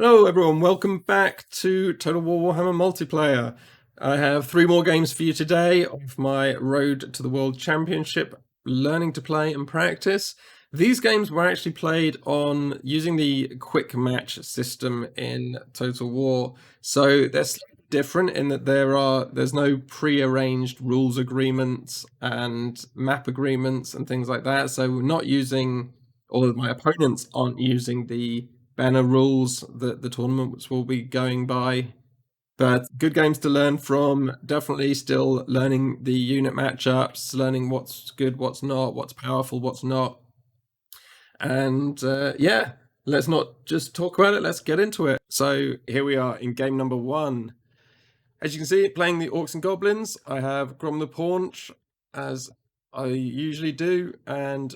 Hello everyone, welcome back to Total War Warhammer Multiplayer. I have 3 more games for you today of my Road to the World Championship, learning to play and practice. These games were actually played on using the quick match system in Total War, so they're slightly different in that there's no pre-arranged rules agreements and map agreements and things like that, so we're not using, or my opponents aren't using the banner rules that the tournaments will be going by. But good games to learn from. Definitely still learning the unit matchups, learning what's good, what's not, what's powerful, what's not. And yeah, let's not just talk about it, let's get into it. So here we are in game number 1. As you can see, playing the Orcs and Goblins, I have Grom the Paunch, as I usually do, and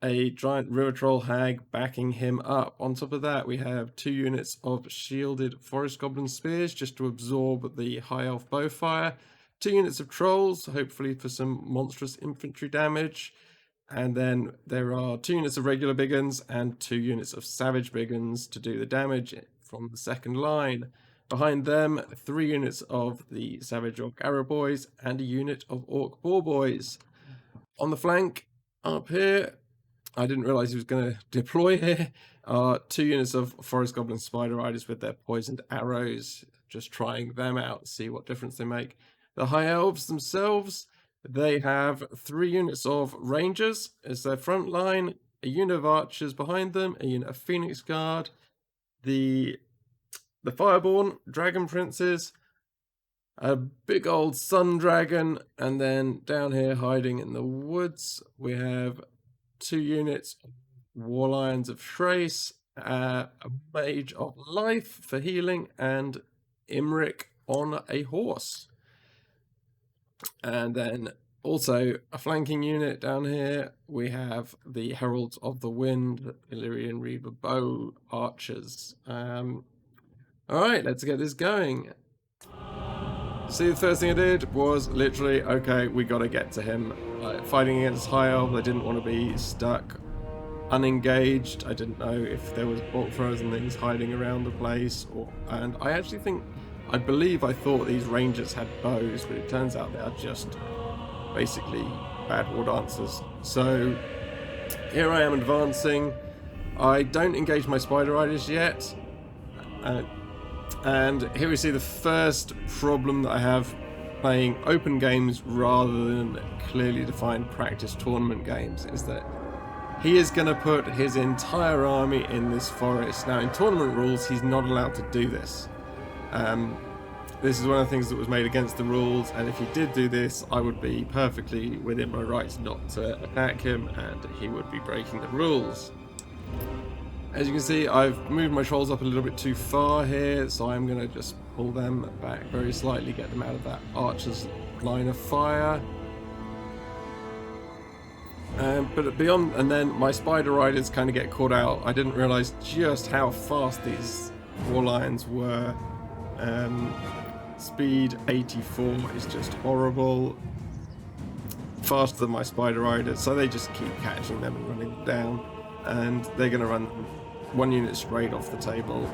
a giant river troll hag backing him up. On top of that, we have 2 units of shielded forest goblin spears just to absorb the high elf bowfire, 2 units of trolls, hopefully for some monstrous infantry damage, and then there are 2 units of regular biggins and 2 units of savage biggins to do the damage from the second line. Behind them, 3 units of the savage orc arrow boys and a unit of orc boar boys. On the flank up here, I didn't realize he was going to deploy here. 2 units of Forest Goblin Spider Riders with their poisoned arrows, just trying them out, see what difference they make. The High Elves themselves, they have 3 units of Rangers as their front line, a unit of Archers behind them, a unit of Phoenix Guard, the Fireborn, Dragon Princes, a big old Sun Dragon, and then down here hiding in the woods, we have 2 units of War Lions of Thrace, a Mage of Life for healing, and Imric on a horse. And then also a flanking unit down here, we have the Heralds of the Wind, Illyrian Reaver Bow Archers. Alright, let's get this going. See, the first thing I did was literally, okay, we got to get to him. Fighting against High Elf, I didn't want to be stuck unengaged. I didn't know if there was bolt throwers and things hiding around the place. And I actually I thought these Rangers had bows, but it turns out they are just basically bad war dancers. So here I am advancing. I don't engage my Spider Riders yet. And here we see the first problem that I have playing open games rather than clearly defined practice tournament games, is that he is going to put his entire army in this forest. Now, in tournament rules, he's not allowed to do this. This is one of the things that was made against the rules, and if he did do this, I would be perfectly within my rights not to attack him, and he would be breaking the rules. As you can see, I've moved my trolls up a little bit too far here, so I'm going to just pull them back very slightly, get them out of that archer's line of fire. But beyond, and then my Spider Riders kind of get caught out. I didn't realise just how fast these War Lions were. Speed 84 is just horrible. Faster than my Spider Riders, so they just keep catching them and running them down. And they're going to run 1 unit straight off the table.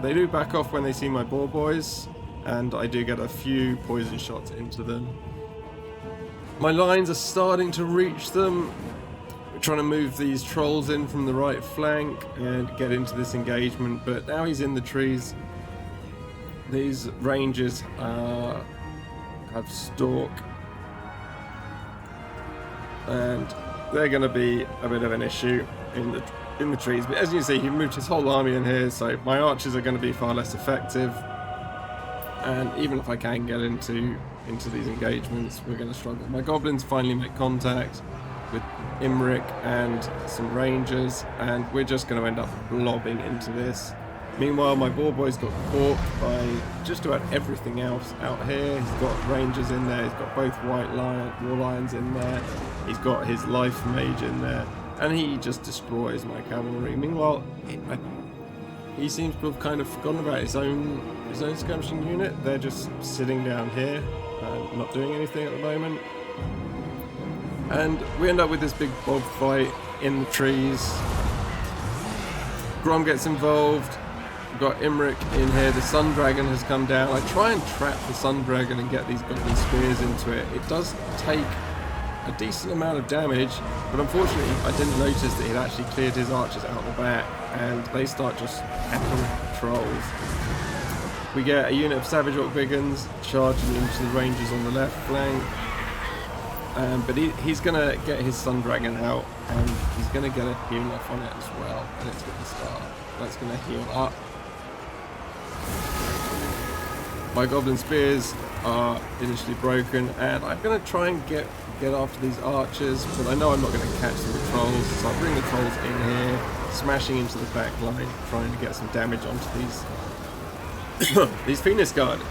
They do back off when they see my boar boys, and I do get a few poison shots into them. My lines are starting to reach them. We're trying to move these trolls in from the right flank and get into this engagement, but now he's in the trees. These rangers have stalk, and they're going to be a bit of an issue in the trees. But as you can see, he moved his whole army in here, so my archers are going to be far less effective. And even if I can get into these engagements, we're going to struggle. My goblins finally make contact with Imric and some rangers, and we're just going to end up blobbing into this. Meanwhile, my boar boy's got caught by just about everything else out here. He's got rangers in there, he's got both war lions in there, he's got his life mage in there, and he just destroys my cavalry. Meanwhile, he seems to have kind of forgotten about his own skirmishing unit. They're just sitting down here and not doing anything at the moment. And we end up with this big bob fight in the trees. Grom gets involved. We've got Imric in here. The Sun Dragon has come down. I try and trap the Sun Dragon and get these Goblin Spears into it. It does take a decent amount of damage, but unfortunately I didn't notice that he'd actually cleared his archers out the back, and they start just peppering trolls. We get a unit of Savage Orc Biggins charging into the Rangers on the left flank, but he's going to get his Sun Dragon out, and he's going to get a heal off on it as well, and it's going to start. That's going to heal up. My Goblin Spears are initially broken, and I'm going to try and get after these archers, but I know I'm not going to catch them with trolls, so I'll bring the trolls in here, smashing into the back line, trying to get some damage onto these these Phoenix Guard.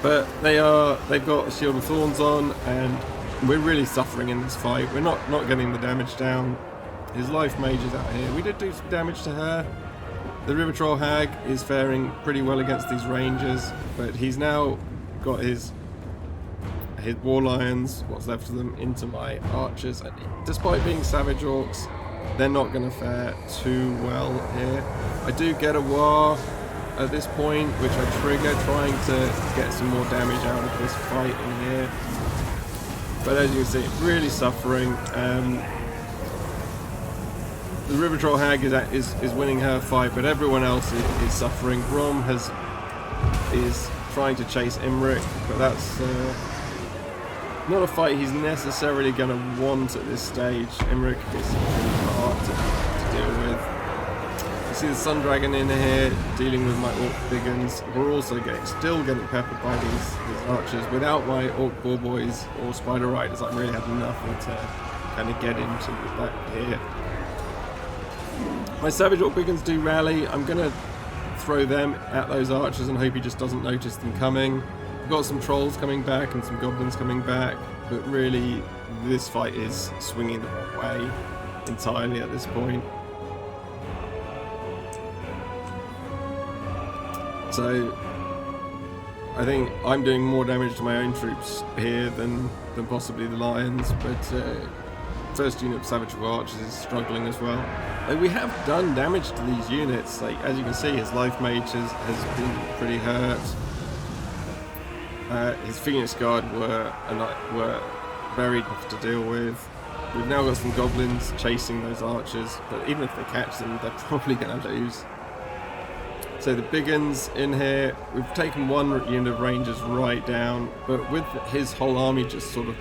But they've got a Shield of Thorns on, and we're really suffering in this fight. We're not getting the damage down. His Life Mage is out here. We did do some damage to her. The River Troll Hag is faring pretty well against these Rangers, but he's now got his War Lions, what's left of them, into my archers, and despite being Savage Orcs, they're not going to fare too well here. I do get a War at this point, which I trigger, trying to get some more damage out of this fight in here. But as you can see, really suffering. The River Troll Hag is winning her fight, but everyone else is suffering. Grom is trying to chase Imric, but that's not a fight he's necessarily going to want at this stage. Imric is really hard to deal with. You see the Sun Dragon in here dealing with my Orc Biggins. We're also still getting peppered by these archers. Without my Orc Boar Boys or Spider Riders, I really had nothing to kind of get into with that here. My Savage Orc Biggins do rally. I'm going to throw them at those archers and hope he just doesn't notice them coming. We've got some trolls coming back and some goblins coming back, but really this fight is swinging the wrong way entirely at this point. So I think I'm doing more damage to my own troops here than possibly the Lions, but first unit of Savage Archers is struggling as well. Like, we have done damage to these units. Like, as you can see, his Life Mage has been pretty hurt. His Phoenix Guard were very tough to deal with. We've now got some goblins chasing those archers, but even if they catch them, they're probably going to lose. So the Biggins in here, we've taken one unit of Rangers right down, but with his whole army just sort of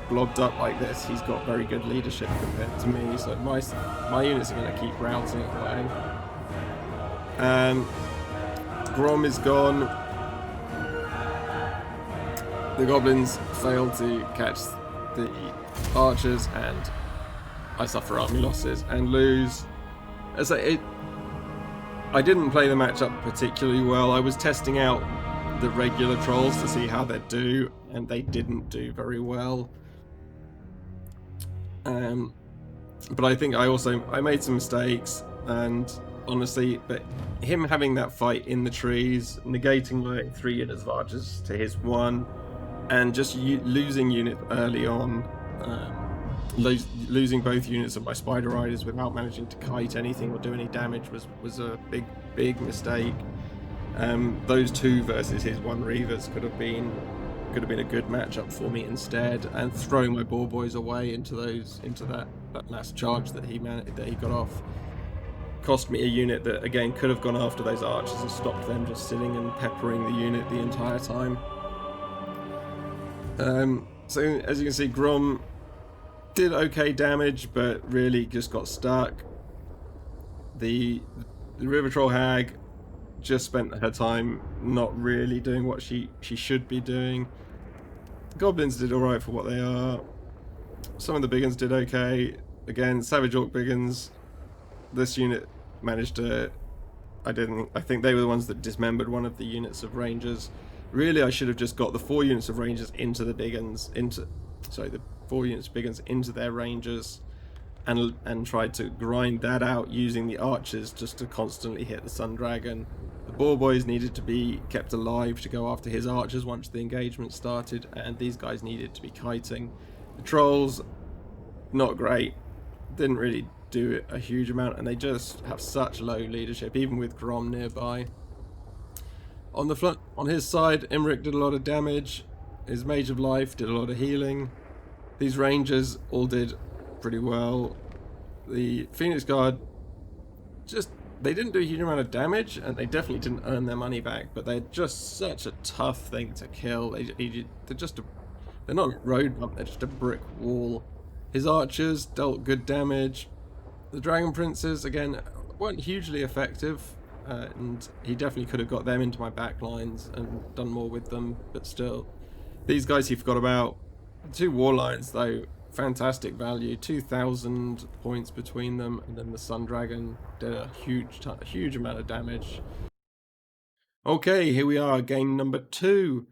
blobbed up like this, he's got very good leadership compared to me, so my units are going to keep routing away. Grom is gone. The goblins failed to catch the archers, and I suffer army losses and lose. I didn't play the matchup particularly well. I was testing out the regular trolls to see how they'd do, and they didn't do very well. But I think I made some mistakes, and honestly, but him having that fight in the trees, negating like 3 units of archers to his 1, and just losing unit early on, losing both units of my Spider Riders without managing to kite anything or do any damage was a big mistake. Those 2 versus his 1 Reavers could have been a good matchup for me instead, and throwing my Boar Boys away into that last charge that he got off cost me a unit that again could have gone after those archers and stopped them just sitting and peppering the unit the entire time. So as you can see, Grom did okay damage, but really just got stuck. The River Troll Hag just spent her time not really doing what she should be doing. The Goblins did alright for what they are. Some of the Biggins did okay. Again, Savage Orc Biggins, this unit managed to... I think they were the ones that dismembered one of the units of Rangers. Really, I should have just got the 4 units of Rangers into the Biggins, the 4 units of Biggins into their Rangers, and tried to grind that out using the archers just to constantly hit the Sun Dragon. The Boar Boys needed to be kept alive to go after his archers once the engagement started, and these guys needed to be kiting. The trolls, not great. Didn't really do a huge amount, and they just have such low leadership, even with Grom nearby. On the front, on his side, Imric did a lot of damage. His Mage of Life did a lot of healing. These Rangers all did pretty well. The Phoenix Guard they didn't do a huge amount of damage, and they definitely didn't earn their money back, but they're just such a tough thing to kill. They're not a road bump, they're just a brick wall. His archers dealt good damage. The Dragon Princes, again, weren't hugely effective, and he definitely could have got them into my back lines and done more with them, but still. These guys he forgot about. The 2 War Lions, though, fantastic value, 2,000 points between them, and then the Sun Dragon did a huge amount of damage. Okay, here we are, game number 2.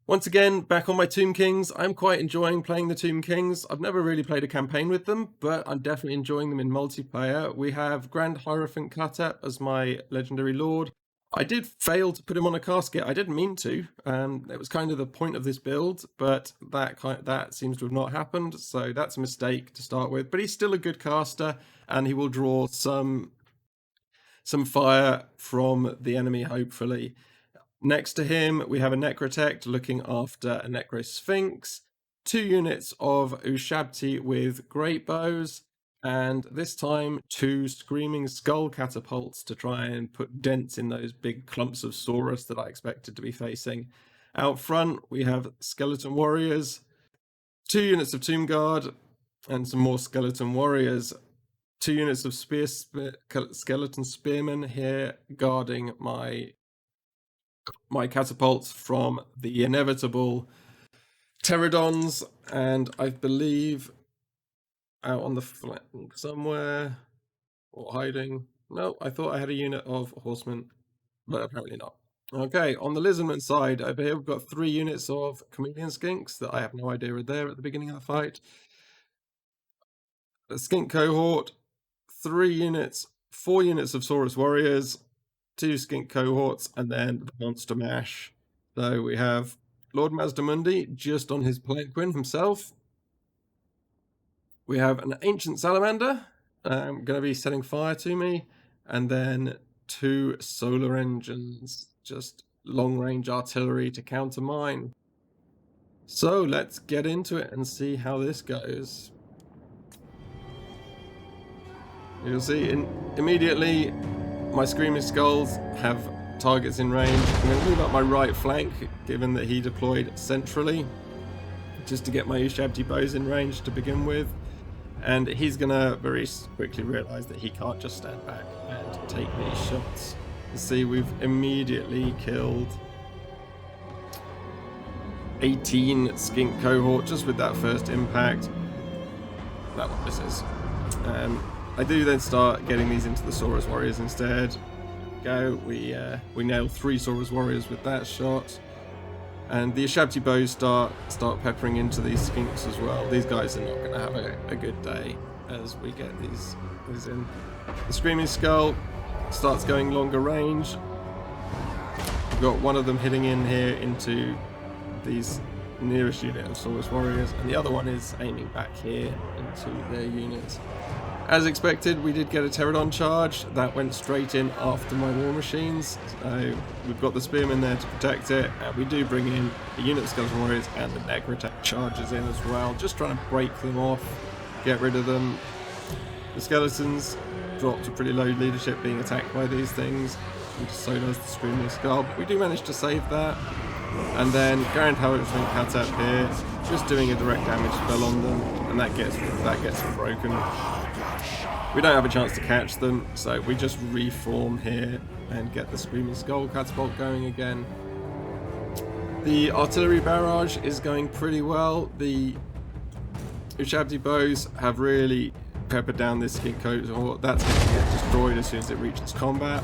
Once again, back on my Tomb Kings. I'm quite enjoying playing the Tomb Kings. I've never really played a campaign with them, but I'm definitely enjoying them in multiplayer. We have Grand Hierophant Khatep as my legendary lord. I did fail to put him on a casket. I didn't mean to. It was kind of the point of this build, but that seems to have not happened. So that's a mistake to start with. But he's still a good caster, and he will draw some fire from the enemy, hopefully. Next to him, we have a Necrotect looking after a Necro Sphinx, 2 units of Ushabti with great bows, and this time 2 Screaming Skull catapults to try and put dents in those big clumps of Saurus that I expected to be facing. Out front, we have Skeleton Warriors, 2 units of Tomb Guard, and some more Skeleton Warriors. 2 units of Skeleton Spearmen here guarding my catapults from the inevitable Pterodons, and I believe out on the flank somewhere, or hiding. No, I thought I had a unit of horsemen, but apparently not. Okay, on the Lizardman side, over here we've got 3 units of Chameleon Skinks that I have no idea are there at the beginning of the fight. A Skink Cohort, 4 units of Saurus Warriors, 2 Skink Cohorts, and then the Monster Mash. So we have Lord Mazdamundi just on his Palanquin himself. We have an Ancient Salamander, going to be setting fire to me, and then 2 Solar Engines, just long-range artillery to counter mine. So let's get into it and see how this goes. You'll see immediately my Screaming Skulls have targets in range. I'm going to move up my right flank, given that he deployed centrally, just to get my Ushabti bows in range to begin with. And he's going to very quickly realise that he can't just stand back and take these shots. You see, we've immediately killed 18 Skink Cohort just with that first impact. That one misses. I do then start getting these into the Saurus Warriors instead. We nail 3 Saurus Warriors with that shot. And the Ushabti bows start peppering into these Skinks as well. These guys are not going to have a good day as we get these in. The Screaming Skull starts going longer range. We've got one of them hitting in here into these nearest unit of Saurus Warriors, and the other one is aiming back here into their units. As expected, we did get a Pterodon charge. That went straight in after my War Machines. So we've got the Spearmen there to protect it, and we do bring in the unit of Skeleton Warriors, and the Necrotect charges in as well, just trying to break them off, get rid of them. The Skeletons dropped to pretty low leadership being attacked by these things, and so does the Screaming Skull. But we do manage to save that. And then Grand Hierophant Khatep here, just doing a direct damage spell on them, and that gets broken. We don't have a chance to catch them, so we just reform here and get the Screaming Skull catapult going again. The artillery barrage is going pretty well. The Ushabti bows have really peppered down this Skink Cohort. That's going to get destroyed as soon as it reaches combat.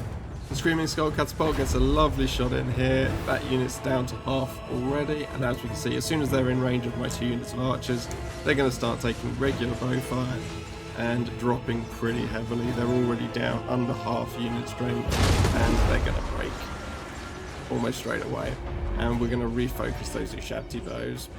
The Screaming Skull catapult gets a lovely shot in here. That unit's down to half already, and as we can see, as soon as they're in range of my 2 units of archers, they're going to start taking regular bow fire and dropping pretty heavily. They're already down under half unit strength, and they're going to break almost straight away. And we're going to refocus those Ushabti bows.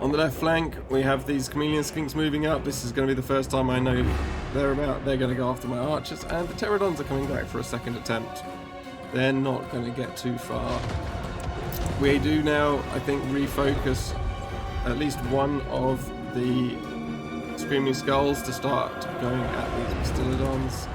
On the left flank, we have these chameleon skinks moving up. This is going to be the first time I know they're going to go after my archers, and the pterodons are coming back for a second attempt. They're not going to get too far. We do now, I think, refocus at least one of the screaming skulls to start going at these bastillodons.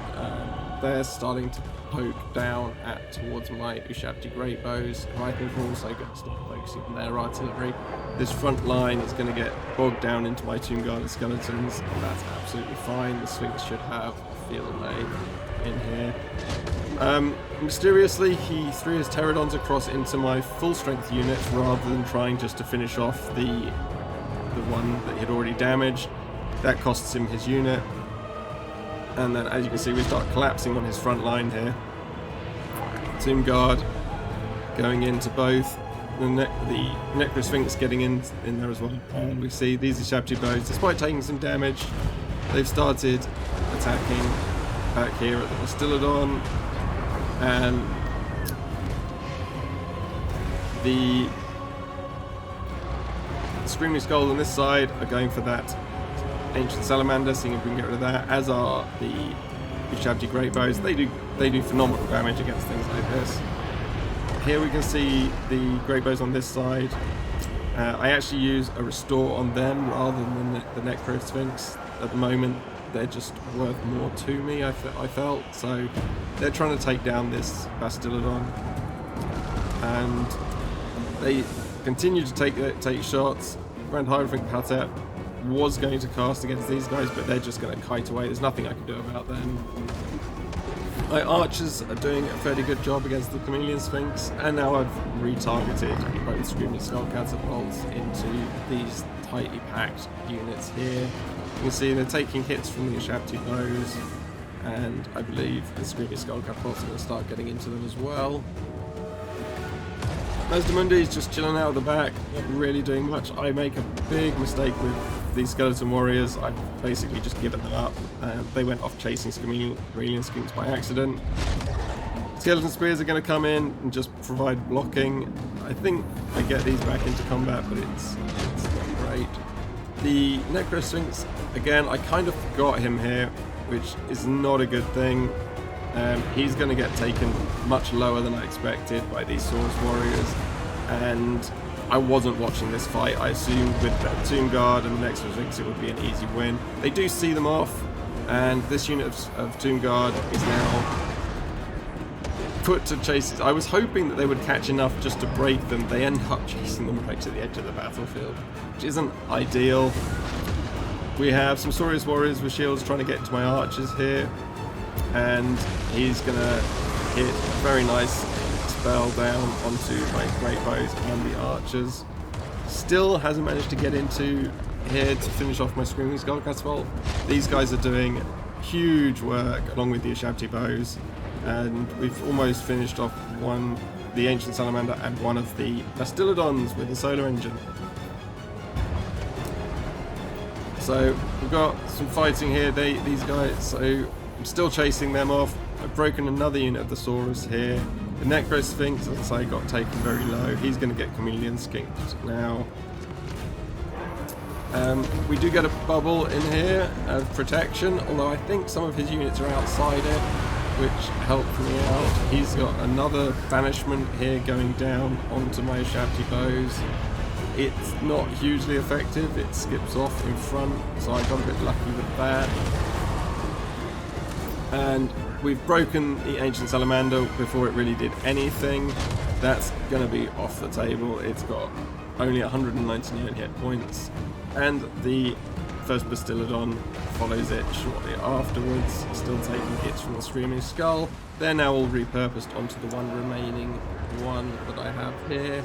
They're starting to poke down towards my Ushabti great bows, who I think are also going to start focusing on their artillery. This front line is going to get bogged down into my tomb guarded skeletons, and that's absolutely fine. The Sphinx should have a field day in here. Mysteriously, he threw his pterodons across into my full strength units rather than trying just to finish off the one that he had already damaged. That costs him his unit. And then, as you can see, we start collapsing on his front line here. Tomb Guard going into both. The Necrosphinx getting in there as well. And we see these Ushabti bows, despite taking some damage, they've started attacking back here at the Bastillodon. And the Screaming Skulls on this side are going for that Ancient Salamander, seeing if we can get rid of that, as are the Ushabti Great Bows. They do phenomenal damage against things like this. Here we can see the Great Bows on this side. I actually use a Restore on them rather than the Necro Sphinx. At the moment, they're just worth more to me, I felt. So they're trying to take down this Bastillodon. And they continue to take shots. Grand Hierophant Patep was going to cast against these guys, but they're just going to kite away. There's nothing I can do about them. My archers are doing a fairly good job against the Chameleon Sphinx, and now I've retargeted both Screaming Skull catapults into these tightly packed units here. You can see they're taking hits from the Ushabti bows, and I believe the Screaming Skull catapults are going to start getting into them as well. Mazdamundi is just chilling out of the back, not really doing much. I make a big mistake with these skeleton warriors. I've basically just given them up. They went off chasing chameleon skinks by accident. Skeleton spears are going to come in and just provide blocking. I think I get these back into combat, but it's not great. The Necro Sphinx, again, I kind of forgot him here, which is not a good thing. He's going to get taken much lower than I expected by these Saurus warriors, and I wasn't watching this fight. I assumed with the Tomb Guard and the Necro Sphinx it would be an easy win. They do see them off, and this unit of Tomb Guard is now put to chases. I was hoping that they would catch enough just to break them. They end up chasing them right to the edge of the battlefield, which isn't ideal. We have some Saurus warriors with shields trying to get into my archers here, and he's gonna hit a very nice spell down onto my great bows and the archers. Still hasn't managed to get into here to finish off my Screaming Skull catapult. These guys are doing huge work along with the Ushabti bows, and we've almost finished off the Ancient Salamander and one of the Bastillodons with the solar engine. So we've got some fighting here. These guys, so I'm still chasing them off. I've broken another unit of the Saurus here. The Necro Sphinx, as I say, got taken very low. He's going to get chameleon skinked now. We do get a bubble in here of protection, although I think some of his units are outside it, which helped me out. He's got another banishment here going down onto my Ushabti bows. It's not hugely effective, it skips off in front, so I got a bit lucky with that. And we've broken the Ancient Salamander before it really did anything. That's going to be off the table. It's got only 199 hit points, and the first Bastillodon follows it shortly afterwards, still taking hits from the Screaming Skull. They're now all repurposed onto the one remaining one that I have here.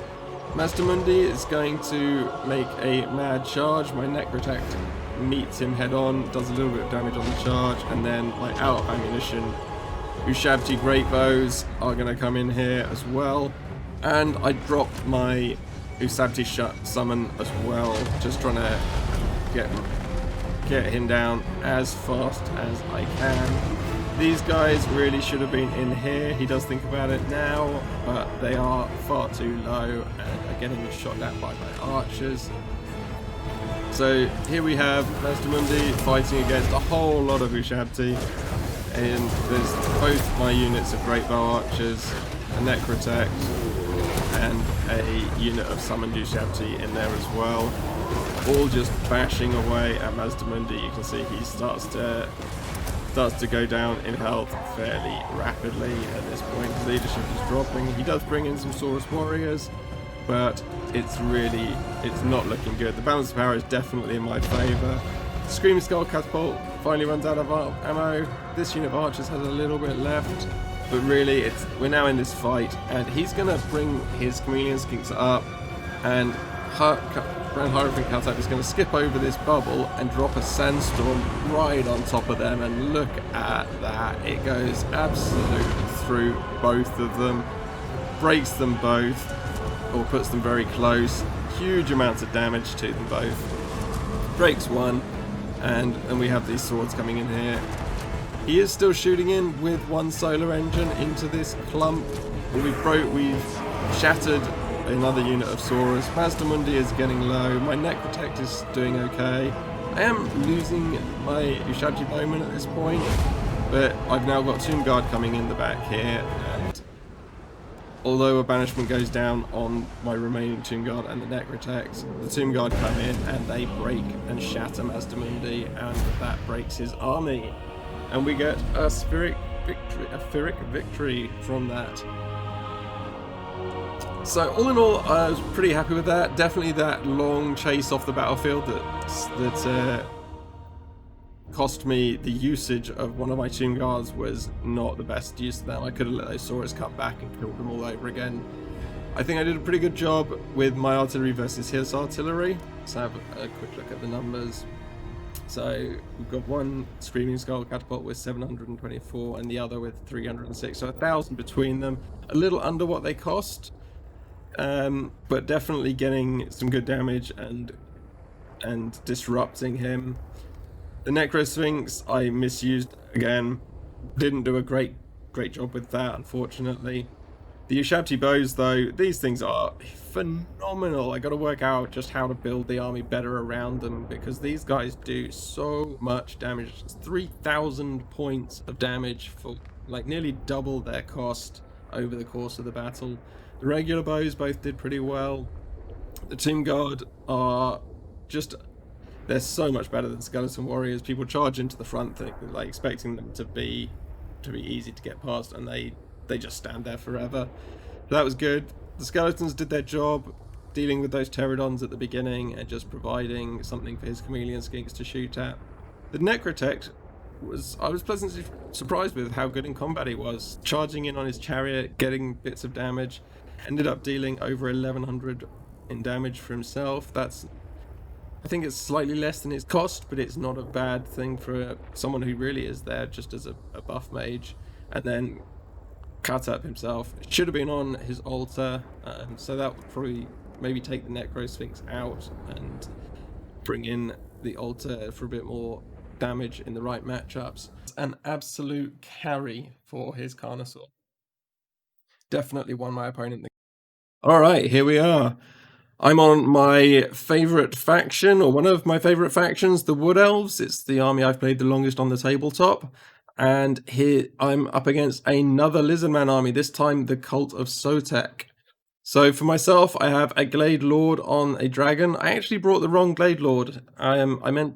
Mazdamundi is going to make a mad charge. My Necrotect meets him head on, does a little bit of damage on the charge, and then my out of ammunition Ushabti Great Bows are going to come in here as well. And I dropped my Ushabti Summon as well, just trying to get him down as fast as I can. These guys really should have been in here. He does think about it now, but they are far too low and are getting shot at by my archers. So here we have Mazdamundi fighting against a whole lot of Ushabti, and there's both my units of Great Bow Archers, a Necrotect, and a unit of Summoned Ushabti in there as well, all just bashing away at Mazdamundi. You can see he starts to go down in health fairly rapidly at this point. His leadership is dropping. He does bring in some Saurus warriors, but it's not looking good. The balance of power is definitely in my favour. Screaming Skull Catapult finally runs out of ammo. This unit of archers has a little bit left, but really we're now in this fight, and he's going to bring his Chameleon Skinks up, and Grand Hierophant Caltech is going to skip over this bubble and drop a sandstorm right on top of them, and look at that. It goes absolutely through both of them, breaks them both, or puts them very close. Huge amounts of damage to them both. Breaks one, and we have these swords coming in here. He is still shooting in with one solar engine into this clump. We've shattered another unit of Saurus. Mazdamundi is getting low. My Necrotect is doing okay. I am losing my Ushabti Bowman at this point, but I've now got Tomb Guard coming in the back here, and although a banishment goes down on my remaining Tomb Guard and the Necrotect, the Tomb Guard come in and they break and shatter Mazdamundi, and that breaks his army. And we get a Pyrrhic victory from that. So all in all, I was pretty happy with that. Definitely that long chase off the battlefield that cost me the usage of one of my Tomb Guards was not the best use of them. I could have let those Saurus come back and killed them all over again. I think I did a pretty good job with my artillery versus his artillery. Let's have a quick look at the numbers. So we've got one Screaming Skull Catapult with 724 and the other with 306, so 1,000 between them. A little under what they cost, but definitely getting some good damage and disrupting him. The Necro Sphinx I misused again. Didn't do a great job with that, unfortunately. The Ushabti bows, though, these things are phenomenal. I got to work out just how to build the army better around them, because these guys do so much damage. It's 3,000 points of damage for like nearly double their cost over the course of the battle. The regular bows both did pretty well. The Tomb Guard are just, they're so much better than Skeleton Warriors. People charge into the front, like expecting them to be easy to get past, and they just stand there forever. So that was good. The Skeletons did their job dealing with those Pterodons at the beginning and just providing something for his Chameleon Skinks to shoot at. The Necrotect I was pleasantly surprised with how good in combat he was. Charging in on his chariot, getting bits of damage, ended up dealing over 1,100 in damage for himself. I think it's slightly less than his cost, but it's not a bad thing for someone who really is there just as a buff mage. And then Katap himself should have been on his altar, so that would probably maybe take the Necro Sphinx out and bring in the altar for a bit more damage in the right matchups. An absolute carry for his Carnosaur. Definitely won my opponent. Alright, here we are. I'm on my favourite faction, or one of my favourite factions, the Wood Elves. It's the army I've played the longest on the tabletop. And here I'm up against another Lizardman army, this time the Cult of Sotek. So for myself, I have a Glade Lord on a dragon. I actually brought the wrong Glade Lord. I meant,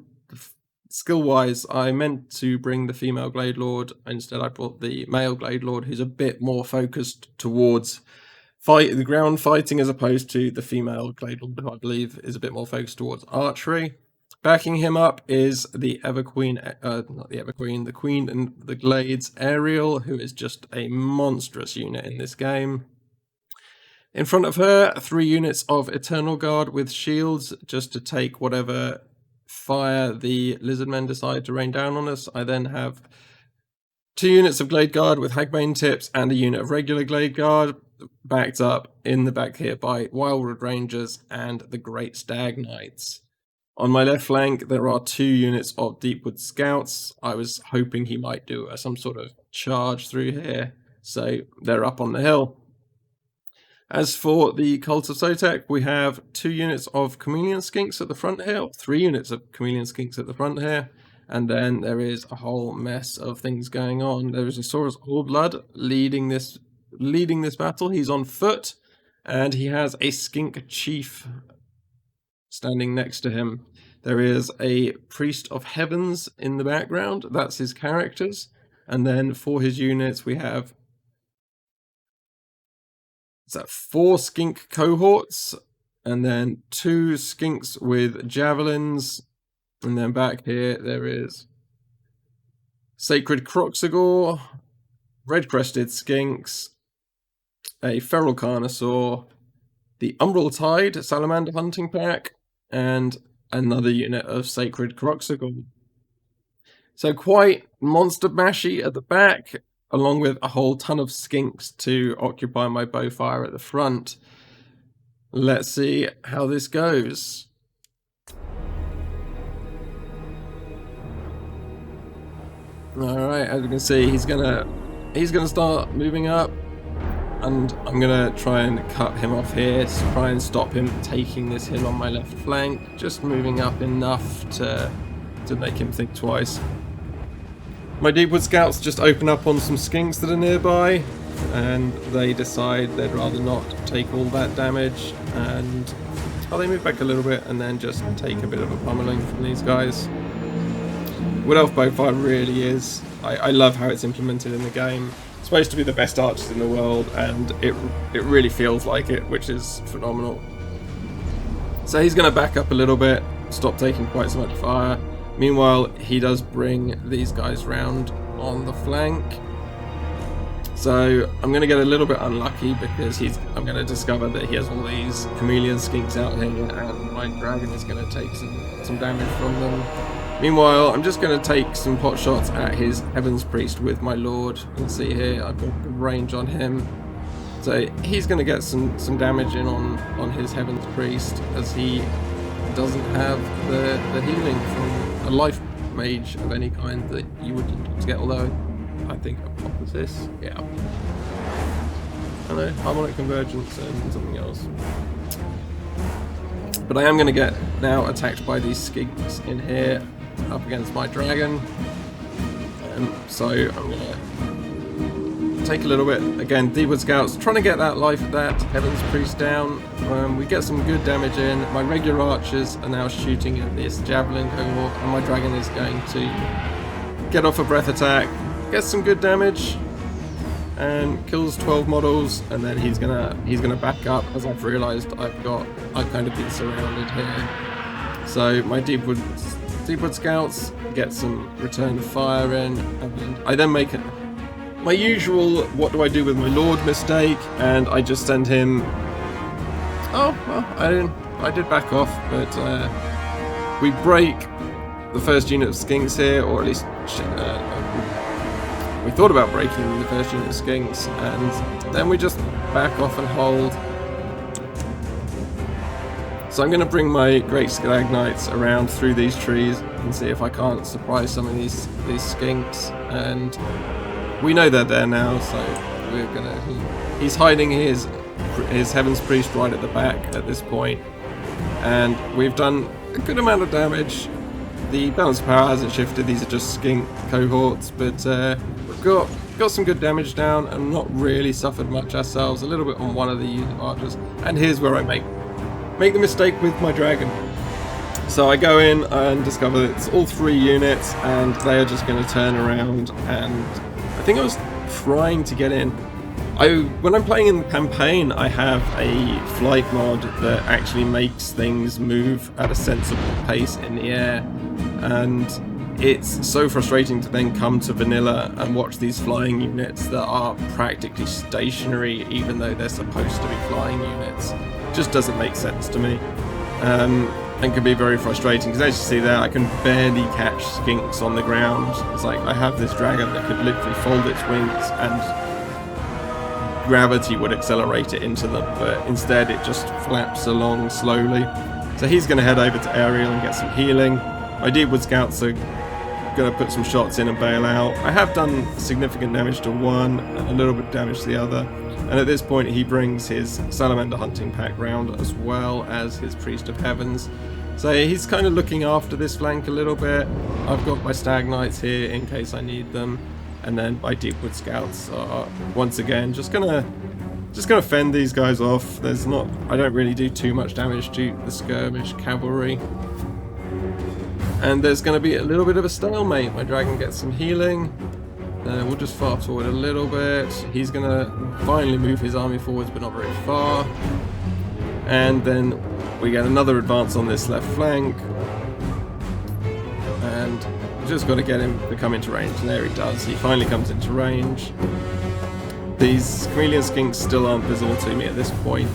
skill-wise, I meant to bring the female Glade Lord. Instead, I brought the male Glade Lord, who's a bit more focused towards the ground fighting, as opposed to the female Glade Lord, who I believe is a bit more focused towards archery. Backing him up is the Everqueen, not the Everqueen, the Queen and the Glades Ariel, who is just a monstrous unit in this game. In front of her, 3 units of Eternal Guard with shields, just to take whatever fire the Lizardmen decide to rain down on us. I then have 2 units of Glade Guard with Hagbane tips and a unit of regular Glade Guard, backed up in the back here by Wildwood Rangers and the Great Stag Knights. On my left flank, there are 2 units of Deepwood Scouts. I was hoping he might do some sort of charge through here, so they're up on the hill. As for the Cult of Sotek, we have 2 units of Chameleon Skinks at the front here, or 3 units of Chameleon Skinks at the front here, and then there is a whole mess of things going on. There is a Saurus Allblood leading this battle. He's on foot, and he has a Skink Chief standing next to him. There is a Priest of Heavens in the background. That's his characters. And then for his units, we have 4 skink cohorts, and then 2 skinks with javelins, and then back here there is Sacred Croxagore, red-crested skinks, a feral carnosaur, the Umbral Tide salamander hunting pack, and another unit of Sacred Croxagore. So quite monster mashy at the back, along with a whole ton of skinks to occupy my bowfire at the front. Let's see how this goes. Alright, as you can see, he's gonna start moving up, and I'm gonna try and cut him off here to try and stop him taking this hill on my left flank, just moving up enough to make him think twice. My Deepwood Scouts just open up on some skinks that are nearby, and they decide they'd rather not take all that damage, and they move back a little bit and then just take a bit of a pummeling from these guys. Wood Elf Bowfire really is, I love how it's implemented in the game. It's supposed to be the best archers in the world, and it really feels like it, which is phenomenal. So he's going to back up a little bit, stop taking quite so much fire. Meanwhile, he does bring these guys round on the flank. So I'm going to get a little bit unlucky because I'm going to discover that he has all these chameleon skinks out here, and my dragon is going to take some damage from them. Meanwhile, I'm just going to take some pot shots at his Heaven's Priest with my Lord. You can see here I've got good range on him. So he's going to get some damage in on his Heaven's Priest, as he doesn't have the healing from a life mage of any kind that you would get, although I think what was this? Yeah. I know, harmonic convergence and something else. But I am going to get now attacked by these skinks in here up against my dragon. So I'm going to take a little bit. Again, Deepwood Scouts trying to get that Heaven's Priest down. We get some good damage in. My regular archers are now shooting at this javelin cohort, and my dragon is going to get off a breath attack, gets some good damage, and kills 12 models. And then he's gonna back up, as I've realised I've kind of been surrounded here. So my Deepwood Scouts get some return of fire in, and I then make it my usual what do I do with my Lord mistake, and I just send him. Oh well, I did back off, but we break the first unit of skinks here, or at least we thought about breaking the first unit of skinks, and then we just back off and hold. So I'm going to bring my Great Stalagmites around through these trees and see if I can't surprise some of these skinks, and we know they're there now, so we're gonna. He's hiding his Heaven's Priest right at the back at this point, and we've done a good amount of damage. The balance of power hasn't shifted; these are just skink cohorts, but we've got some good damage down and not really suffered much ourselves. A little bit on one of the unit archers, and here's where I make the mistake with my dragon. So I go in and discover that it's all 3 units, and they are just going to turn around, and I think I was trying to get in. When I'm playing in the campaign, I have a flight mod that actually makes things move at a sensible pace in the air, and it's so frustrating to then come to vanilla and watch these flying units that are practically stationary, even though they're supposed to be flying units. It just doesn't make sense to me. And can be very frustrating, because as you see there, I can barely catch skinks on the ground. It's like I have this dragon that could literally fold its wings and gravity would accelerate it into them, but instead it just flaps along slowly. So he's going to head over to Ariel and get some healing. My Deepwood Scouts are going to put some shots in and bail out. I have done significant damage to one and a little bit of damage to the other. And at this point he brings his Salamander hunting pack round as well as his Priest of Heavens. So he's kind of looking after this flank a little bit. I've got my Stag Knights here in case I need them. And then my Deepwood Scouts are once again just gonna fend these guys off. I don't really do too much damage to the skirmish cavalry. And there's going to be a little bit of a stalemate. My dragon gets some healing. We'll just fast forward a little bit. He's going to finally move his army forwards, but not very far. And then we get another advance on this left flank. And just got to get him to come into range. And there he does. He finally comes into range. These chameleon skinks still aren't visible to me at this point.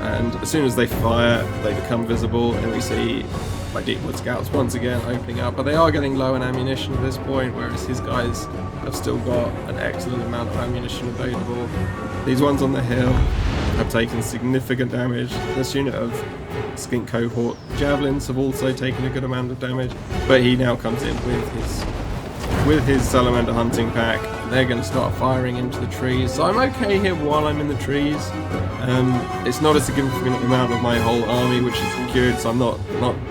And as soon as they fire, they become visible, and we see my Deepwood Scouts once again opening up, but they are getting low on ammunition at this point, whereas his guys have still got an excellent amount of ammunition available. These ones on the hill have taken significant damage. This unit of skink cohort javelins have also taken a good amount of damage, but he now comes in with his Salamander hunting pack. They're going to start firing into the trees, so I'm okay here while I'm in the trees. It's not a significant amount of my whole army which is secured, so I'm not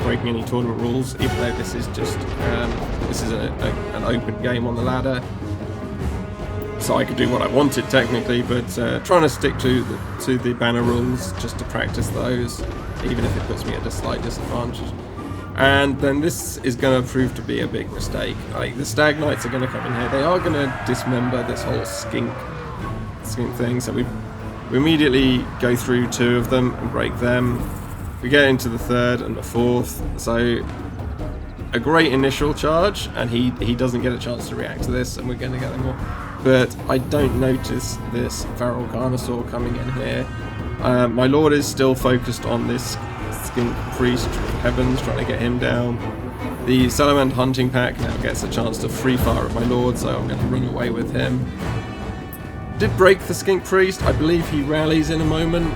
breaking any tournament rules, even though this is just an open game on the ladder. So I could do what I wanted technically, but trying to stick to the banner rules just to practice those, even if it puts me at a slight disadvantage. And then this is going to prove to be a big mistake. Like, the Stag Knights are going to come in here. They are going to dismember this whole skink thing. So we immediately go through 2 of them and break them. We get into the 3rd and the 4th. So a great initial charge, and he doesn't get a chance to react to this, and we're going to get them more. But I don't notice this Feral Carnosaur coming in here. My Lord is still focused on this Skink Priest of Heavens, trying to get him down. The Salamander hunting pack now gets a chance to free fire at my Lord, so I'm going to run away with him. Did break the Skink Priest. I believe he rallies in a moment,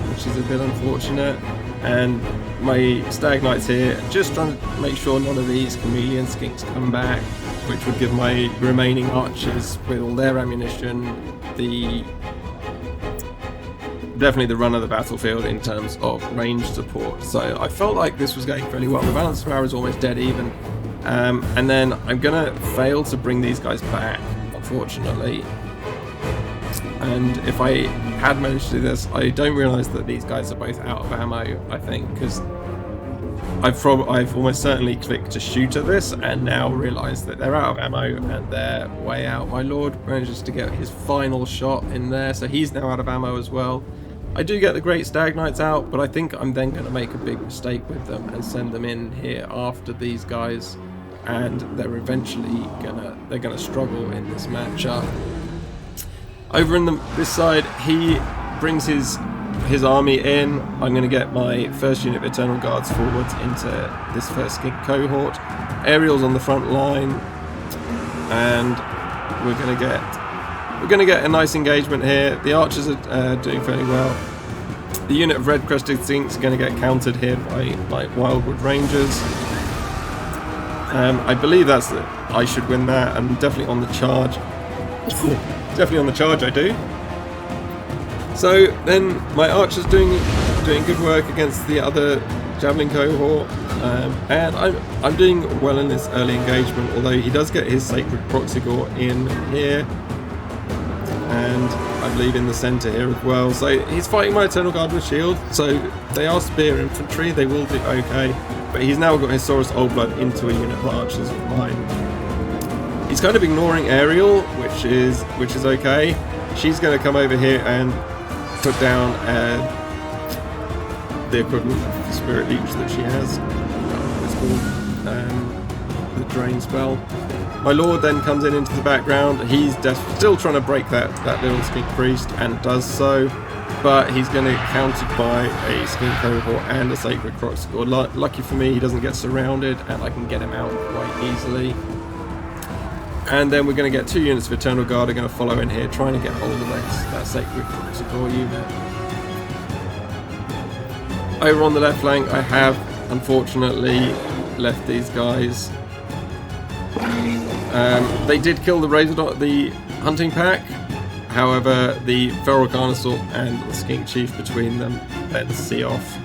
which is a bit unfortunate. And my Stag Knights here, just trying to make sure none of these chameleon skinks come back, which would give my remaining archers with all their ammunition definitely the run of the battlefield in terms of range support. So I felt like this was going fairly well. The balance of power is almost dead even. And then I'm going to fail to bring these guys back, unfortunately. And if I had managed to do this, I don't realise that these guys are both out of ammo, I think, because I've almost certainly clicked to shoot at this and now realised that they're out of ammo and they're way out. My Lord manages to get his final shot in there, so he's now out of ammo as well. I do get the Great Stag Knights out, but I think I'm then going to make a big mistake with them and send them in here after these guys, and they're eventually gonna struggle in this matchup. Over in this side, he brings his army in. I'm going to get my first unit of Eternal Guards forwards into this first skink cohort. Aerial's on the front line, and we're going to get a nice engagement here. The archers are doing fairly well. The unit of red crested skinks are going to get countered here by Wildwood Rangers. I believe I should win that. I'm definitely on the charge. Definitely on the charge, I do. So then my archer's doing good work against the other javelin cohort, and I'm doing well in this early engagement, although he does get his Sacred Proxigor in here, and I believe in the centre here as well. So he's fighting my Eternal Guard with shield, so they are spear infantry, they will do okay, but he's now got his Saurus Old Blood into a unit of archers of mine. He's kind of ignoring Aerial, which is okay. She's going to come over here and put down the equivalent of the Spirit Leech that she has. It's called the Drain spell. My Lord then comes into the background. He's still trying to break that little Skink Priest, and does so, but he's going to get countered by a Skink Cohort and a Sacred Proxigor. Lucky for me, he doesn't get surrounded, and I can get him out quite easily. And then we're going to get 2 units of Eternal Guard are going to follow in here, trying to get hold of that Sacred Proxigor unit. Over on the left flank, I have unfortunately left these guys. They did kill the hunting pack, However, the Feral Carnosaur and the Skink Chief between them then see off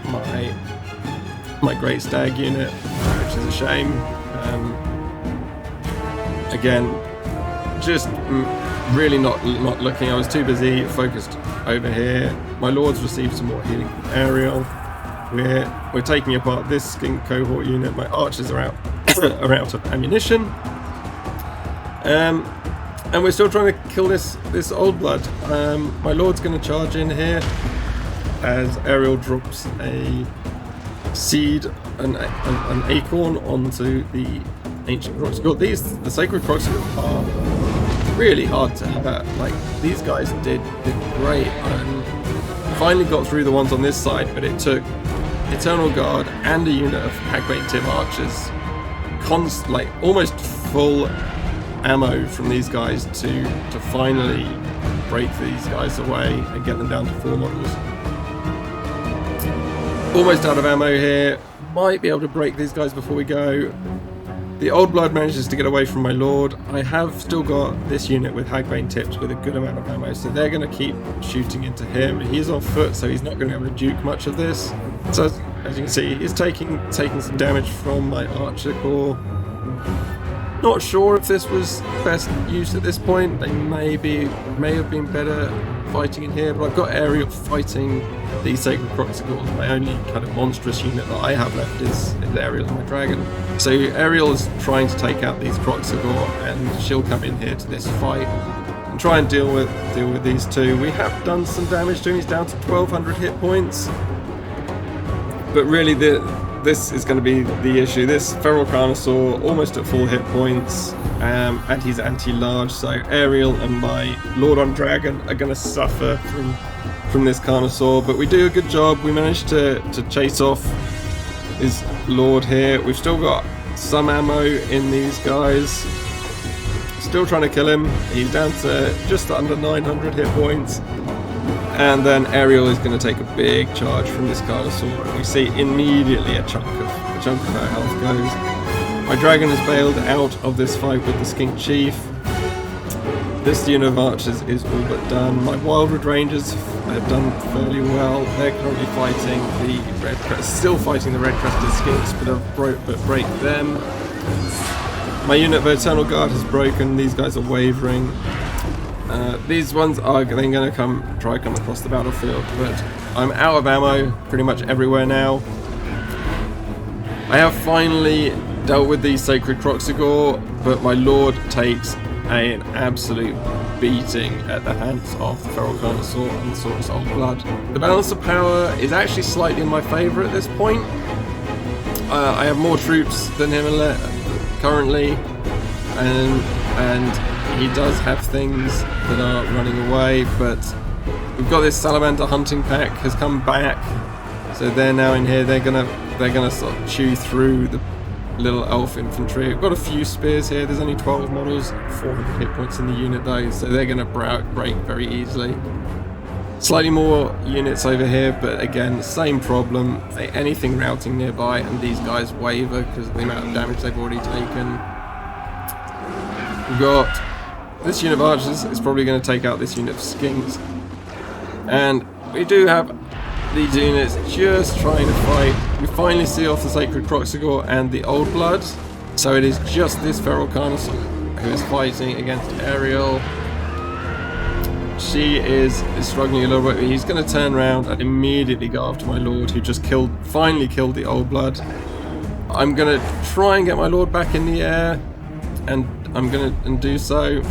my Great Stag unit, which is a shame. Again, just really not looking. I was too busy, focused over here. My Lords received some more healing from Aerial. We're taking apart this Skink cohort unit. My archers are out are out of ammunition. And we're still trying to kill this old blood. My Lord's going to charge in here as Aerial drops a seed, an acorn onto the ancient Croxigor. The sacred Croxigor are really hard to have at. Like, these guys did great. Finally got through the ones on this side, but it took Eternal Guard and a unit of Hackbait Tip archers, like almost full ammo from these guys to finally break these guys away and get them down to 4 models. Almost out of ammo here. Might be able to break these guys before we go. The old blood manages to get away from my Lord. I have still got this unit with Hagbane Tips with a good amount of ammo, so they're going to keep shooting into him. He's on foot, so he's not going to be able to duke much of this. So as you can see, he's taking some damage from my Archer Corps. Not sure if this was best used at this point. They may have been better fighting in here, but I've got Aerial fighting these Sacred Croxigors. My only kind of monstrous unit that I have left is Aerial and my Dragon. So Aerial is trying to take out these Croxigor, and she'll come in here to this fight and try and deal with these two. We have done some damage to him. He's down to 1200 hit points, but really this is going to be the issue. This Feral Carnosaur almost at full hit points, and he's anti-large, so Aerial and my Lord on Dragon are going to suffer from this Carnosaur, but we do a good job. We managed to chase off his Lord here. We've still got some ammo in these guys. Still trying to kill him. He's down to just under 900 hit points. And then Aerial is going to take a big charge from this Carnosaur, and we see immediately a chunk of her health goes. My Dragon has bailed out of this fight with the Skink Chief. This unit of archers is all but done. My Wildwood Rangers have done fairly well. They're currently fighting the still fighting the red-crested skinks, but break them. My unit of Eternal Guard has broken. These guys are wavering. These ones are then going to try to come across the battlefield, but I'm out of ammo pretty much everywhere now. I have finally dealt with the Sacred Croxigor, but my Lord takes an absolute beating at the hands of the Feral Carnosaur and the Saurus Old Blood. The balance of power is actually slightly in my favour at this point. I have more troops than him currently, and he does have things that are running away, but we've got this Salamander hunting pack has come back, so they're now in here. They're gonna sort of chew through the little elf infantry. I've got a few spears here. There's only 12 models, 400 hit points in the unit though, so they're gonna break very easily. Slightly more units over here, but again, same problem. Anything routing nearby, and these guys waver because of the amount of damage they've already taken. We've got this unit of archers is probably going to take out this unit of skinks, and we do have these units just trying to fight. We finally see off the Sacred Croxigor and the Old Blood, so it is just this Feral Carnosaur who is fighting against Aerial. She is struggling a little bit. He's going to turn around and immediately go after my Lord, who just finally killed the Old Blood. I'm going to try and get my Lord back in the air, and I'm going to do so.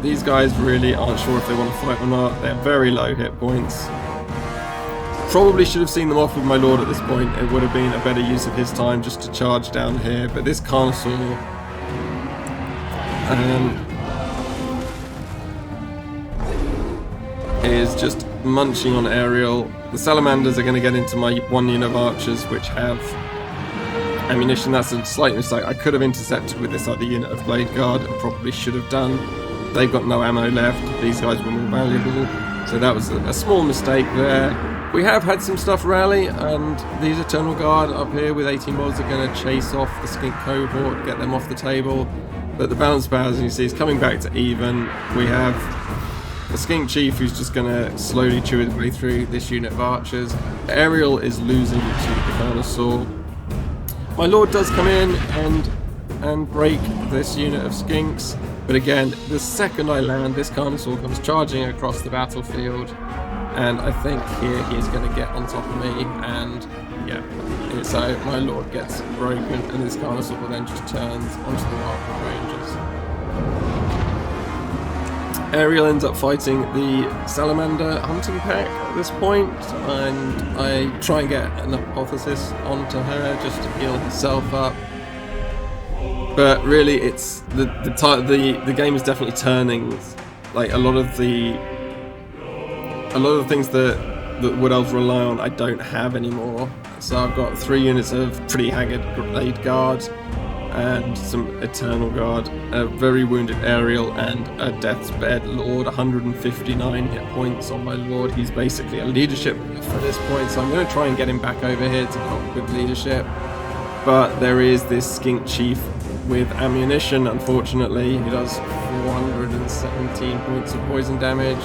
These guys really aren't sure if they want to fight or not. They're very low hit points. Probably should have seen them off with my Lord at this point. It would have been a better use of his time just to charge down here. But this Carnosaur is just munching on Aerial. The Salamanders are going to get into my one unit of archers, which have ammunition. That's a slight mistake. I could have intercepted with this other unit of Blade Guard, and probably should have done. They've got no ammo left. These guys were more valuable, so that was a small mistake there. We have had some stuff rally, and these Eternal Guard up here with 18 mods are going to chase off the Skink cohort, get them off the table. But the balance power, as you see, is coming back to even. We have a skink chief who's just going to slowly chew his way through this unit of archers. Ariel is losing to the Carnosaur. My lord does come in and break this unit of skinks, but again, the second I land, this Carnosaur comes charging across the battlefield, and I think here he's going to get on top of me, and yeah, so my lord gets broken, and this Carnosaur then just turns onto the Wildwood Rangers. Ariel ends up fighting the Salamander hunting pack at this point, and I try and get an hypothesis onto her just to heal herself up. But really, it's the game is definitely turning. Like a lot of the things that Wood Elves rely on, I don't have anymore. So I've got 3 units of pretty haggard Blade Guard and some Eternal Guard, a very wounded Ariel, and a Death's Bed Lord. 159 hit points on my Lord. He's basically a leadership for this point, so I'm going to try and get him back over here to help with leadership. But there is this Skink Chief with ammunition, unfortunately. He does 417 points of poison damage.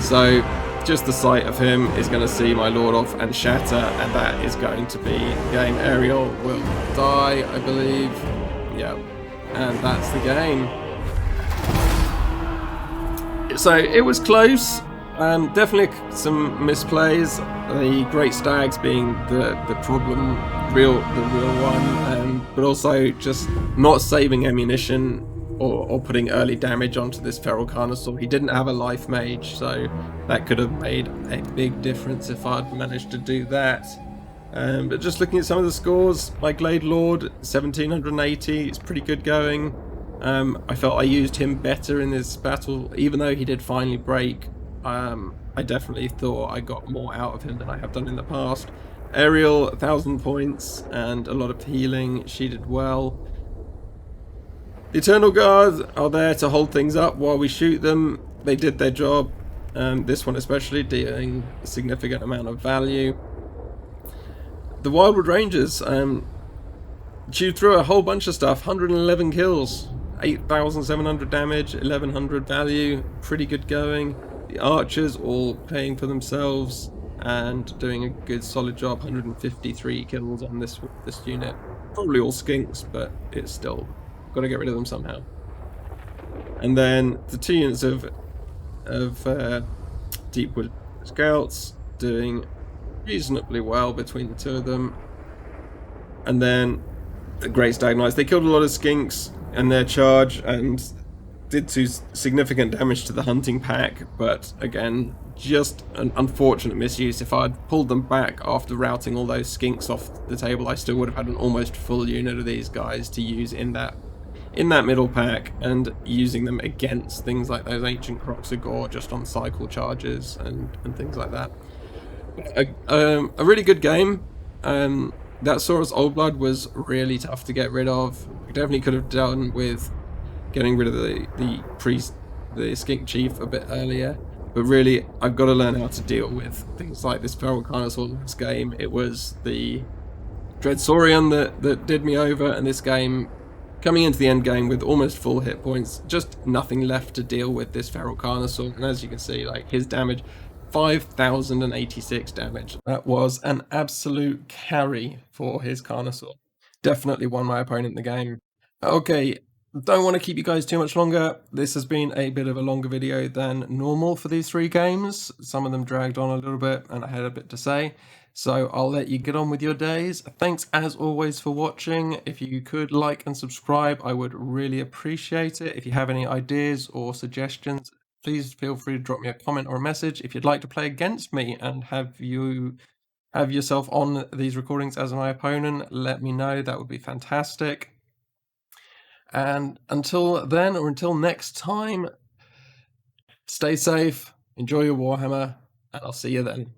So just the sight of him is going to see my lord off and shatter, and that is going to be game. Ariel will die, I believe. Yeah, and that's the game. So it was close. Definitely some misplays. The Great Stags being the problem, the real one, but also just not saving ammunition or putting early damage onto this Feral Carnosaur. He didn't have a life mage, so that could have made a big difference if I'd managed to do that. But just looking at some of the scores, my Glade Lord 1780, it's pretty good going. I felt I used him better in this battle, even though he did finally break. I definitely thought I got more out of him than I have done in the past. Ariel, 1,000 points and a lot of healing. She did well. The Eternal Guard are there to hold things up while we shoot them. They did their job. This one especially, dealing a significant amount of value. The Wildwood Rangers chewed through a whole bunch of stuff. 111 kills, 8,700 damage, 1,100 value. Pretty good going. The archers all paying for themselves and doing a good solid job. 153 kills on this unit. Probably all skinks, but it's still got to get rid of them somehow. And then the 2 units of Deepwood Scouts doing reasonably well between the 2 of them. And then the Great Stag Knights, they killed a lot of skinks in their charge and did do significant damage to the hunting pack, but again, just an unfortunate misuse. If I'd pulled them back after routing all those skinks off the table, I still would have had an almost full unit of these guys to use in that middle pack, and using them against things like those Ancient Crocs of Gore just on cycle charges and things like that. A really good game. That Saurus Old Blood was really tough to get rid of. Definitely could have done with getting rid of the Skink Chief a bit earlier, but really I've got to learn how to deal with things like this Feral Carnosaur in this game. It was the Dreadsaurian that did me over, and this game, coming into the end game with almost full hit points, just nothing left to deal with this Feral Carnosaur. And as you can see, like, his damage, 5,086 damage. That was an absolute carry for his Carnosaur. Definitely won my opponent the game. Okay, don't want to keep you guys too much longer. This has been a bit of a longer video than normal for these 3 games. Some of them dragged on a little bit and I had a bit to say. So I'll let you get on with your days. Thanks as always for watching. If you could like and subscribe, I would really appreciate it. If you have any ideas or suggestions, please feel free to drop me a comment or a message. If you'd like to play against me and have yourself on these recordings as my opponent, let me know. That would be fantastic. And until then, or until next time, stay safe, enjoy your Warhammer, and I'll see you then.